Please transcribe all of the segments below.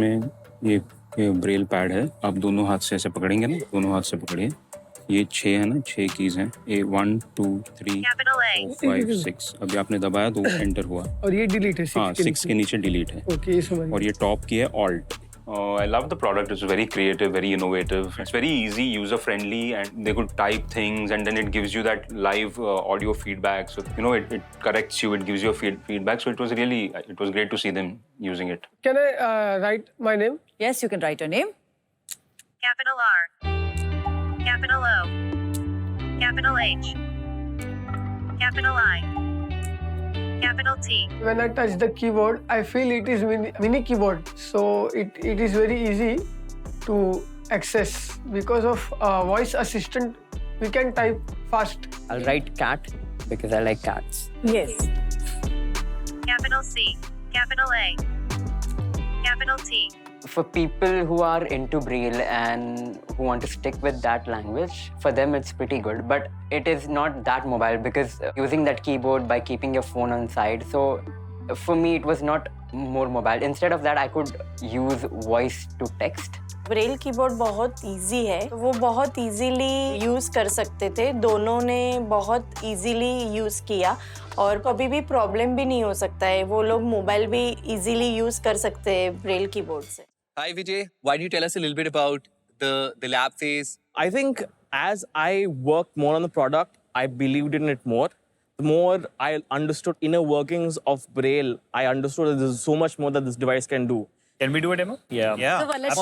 इसमें ये Braille pad है, आप दोनों हाथ से ऐसे पकड़ेंगे ना, दोनों हाथ से पकड़िए। ये 6 है ना, 6 कीज हैं, ये 1 2 3 4 5 6। अभी आपने दबाया तो एंटर हुआ और ये डिलीट है, हाँ 6 के नीचे डिलीट है। ओके, समझ गया। और ये टॉप की है alt. I love the product. It's very creative, very innovative. It's very easy, user-friendly, and they could type things, and then it gives you that live audio feedback. So you know, it corrects you, it gives you a feedback. So it was great to see them using it. Can I write my name? Yes, you can write your name. Capital R, capital O, capital H, capital I, capital T. When I touch the keyboard, I feel it is mini keyboard. So it is very easy to access. Because of voice assistant, we can type fast. I'll write cat because I like cats. Yes. Capital C, capital A, capital T. For people who are into Braille and who want to stick with that language, for them it's pretty good. But it is not that mobile because using that keyboard by keeping your phone on side. So for me, it was not more mobile. Instead of that, I could use voice to text. Braille keyboard बहुत easy है, तो वो बहुत easily use कर सकते थे। दोनों ने बहुत इजीली यूज किया और कभी भी प्रॉब्लम भी नहीं हो सकता है। वो लोग मोबाइल भी इजीली यूज कर सकते हैं ब्रेल कीबोर्ड से। Hi Vijay, why don't you tell us a little bit about the lab phase? I think as I worked more on the product, I believed in it more. The more I understood inner workings of Braille, I understood that there's so much more that this device can do. Can we do a demo? Yeah. So let's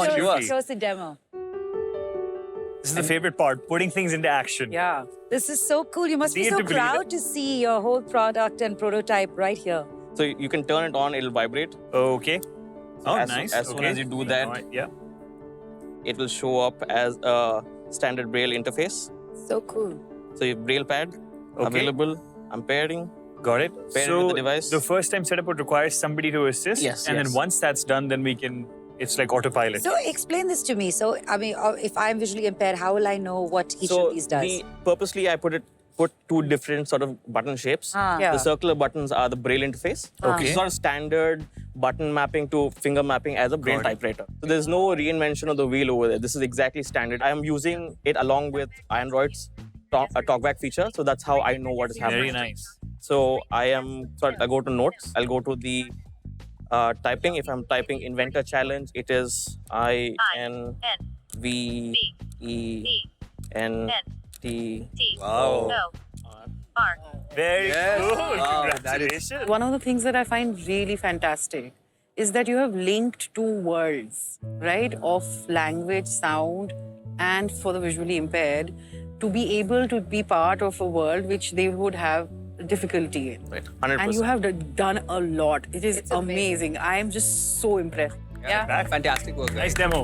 show us the demo. This is the favorite part, putting things into action. Yeah. This is so cool. You must be Need so to believe proud to see your whole product and prototype right here. So you can turn it on, it'll vibrate. Okay. So Oh, as, nice. As soon as you do that, Alright, yeah. it will show up as a standard Braille interface. So cool. So your Braille pad available. I'm pairing. Got it. Pair it So with the device. the first time setup would require somebody to assist. Yes, And yes. then once that's done, then we can, it's like autopilot. So explain this to me. So, I mean, if I'm visually impaired, how will I know what each of these does? Purposely, I put two different sort of button shapes. Yeah. The circular buttons are the Braille interface. Okay. It's not a standard button mapping to finger mapping as a Braille Got it. typewriter. So there's no reinvention of the wheel over there. This is exactly standard. I am using it along with Android's talkback feature. So that's how I know what is happening. Very nice. So I go to notes. I'll go to the typing. If I'm typing Inventor challenge, it is INVENT. Wow. R. Very cool. Wow, that is- Congratulations. One of the things that I find really fantastic is that you have linked two worlds, right, of language, sound, and for the visually impaired, to be able to be part of a world which they would have difficulty in. Right, 100%. And you have done a lot. It is amazing. I am just so impressed. Yeah. Back. Fantastic work, guys. Nice demo.